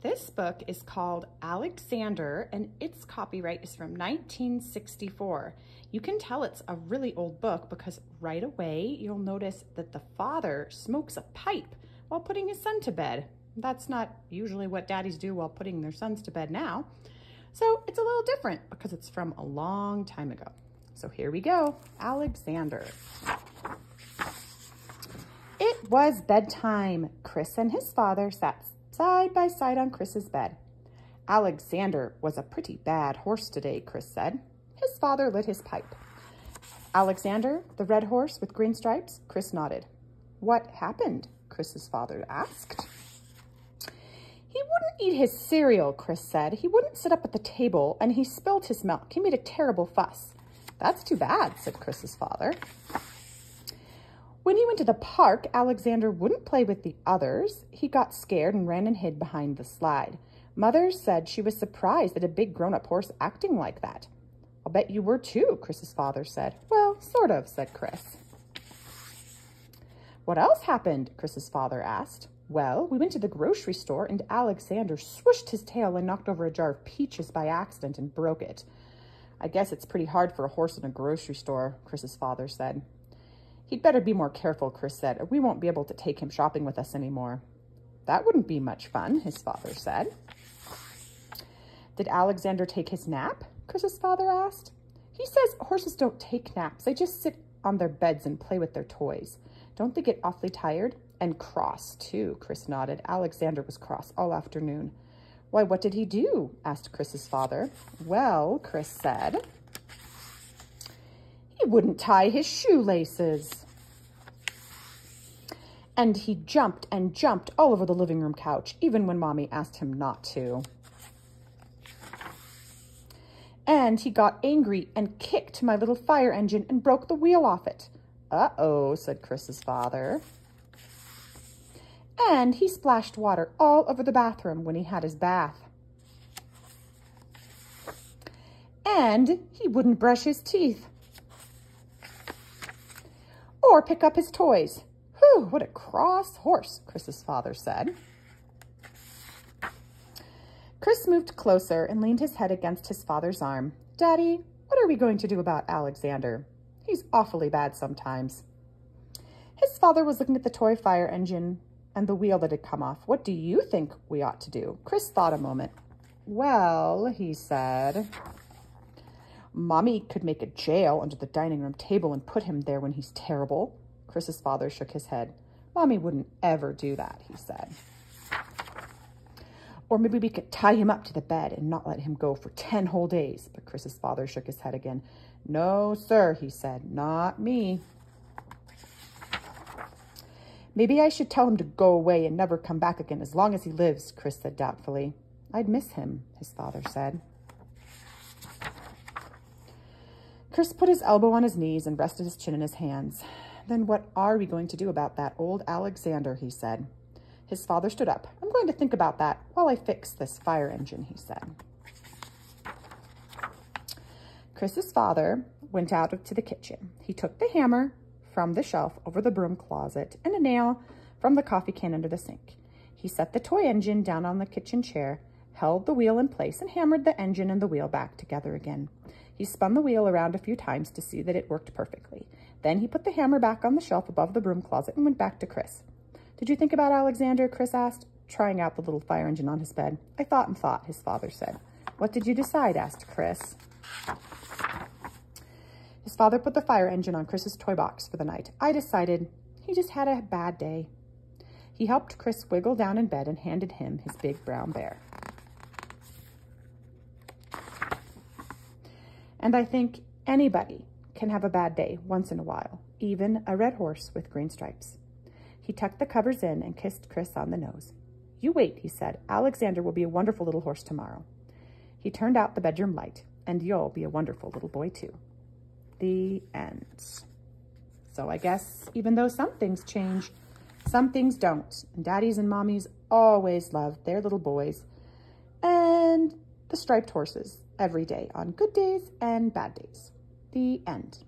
This book is called Alexander, and its copyright is from 1964. You can tell it's a really old book because right away you'll notice that the father smokes a pipe while putting his son to bed. That's not usually what daddies do while putting their sons to bed now. So it's a little different because it's from a long time ago. So here we go, Alexander. It was bedtime. Chris and his father sat side by side on Chris's bed. Alexander was a pretty bad horse today, Chris said. His father lit his pipe. Alexander, the red horse with green stripes? Chris nodded. What happened? Chris's father asked. He wouldn't eat his cereal, Chris said. He wouldn't sit up at the table, and he spilled his milk. He made a terrible fuss. That's too bad, said Chris's father. When he went to the park, Alexander wouldn't play with the others. He got scared and ran and hid behind the slide. Mother said she was surprised at a big grown-up horse acting like that. I'll bet you were too, Chris's father said. Well, sort of, said Chris. What else happened? Chris's father asked. Well, we went to the grocery store and Alexander swished his tail and knocked over a jar of peaches by accident and broke it. I guess it's pretty hard for a horse in a grocery store, Chris's father said. He'd better be more careful, Chris said, or we won't be able to take him shopping with us anymore. That wouldn't be much fun, his father said. Did Alexander take his nap? Chris's father asked. He says horses don't take naps. They just sit on their beds and play with their toys. Don't they get awfully tired? And cross, too, Chris nodded. Alexander was cross all afternoon. Why, what did he do? Asked Chris's father. Well, Chris said, he wouldn't tie his shoelaces. And he jumped and jumped all over the living room couch, even when Mommy asked him not to. And he got angry and kicked my little fire engine and broke the wheel off it. Uh-oh, said Chris's father. And he splashed water all over the bathroom when he had his bath. And he wouldn't brush his teeth or pick up his toys. Whew, what a cross horse, Chris's father said. Chris moved closer and leaned his head against his father's arm. Daddy, what are we going to do about Alexander? He's awfully bad sometimes. His father was looking at the toy fire engine and the wheel that had come off. What do you think we ought to do? Chris thought a moment. Well, he said, Mommy could make a jail under the dining room table and put him there when he's terrible. Chris's father shook his head. Mommy wouldn't ever do that, he said. Or maybe we could tie him up to the bed and not let him go for 10 whole days. But Chris's father shook his head again. No, sir, he said, not me. Maybe I should tell him to go away and never come back again as long as he lives, Chris said doubtfully. I'd miss him, his father said. Chris put his elbow on his knees and rested his chin in his hands. Then what are we going to do about that old Alexander, he said. His father stood up. I'm going to think about that while I fix this fire engine, he said. Chris's father went out to the kitchen. He took the hammer from the shelf over the broom closet and a nail from the coffee can under the sink. He set the toy engine down on the kitchen chair, held the wheel in place, and hammered the engine and the wheel back together again. He spun the wheel around a few times to see that it worked perfectly. Then he put the hammer back on the shelf above the broom closet and went back to Chris. Did you think about Alexander? Chris asked, trying out the little fire engine on his bed. I thought and thought, his father said. What did you decide? Asked Chris. His father put the fire engine on Chris's toy box for the night. I decided he just had a bad day. He helped Chris wiggle down in bed and handed him his big brown bear. And I think anybody can have a bad day once in a while, even a red horse with green stripes. He tucked the covers in and kissed Chris on the nose. You wait, he said. Alexander will be a wonderful little horse tomorrow. He turned out the bedroom light, and you'll be a wonderful little boy too. The end. So I guess even though some things change, some things don't. And daddies and mommies always loved their little boys and the striped horses every day on good days and bad days. The end.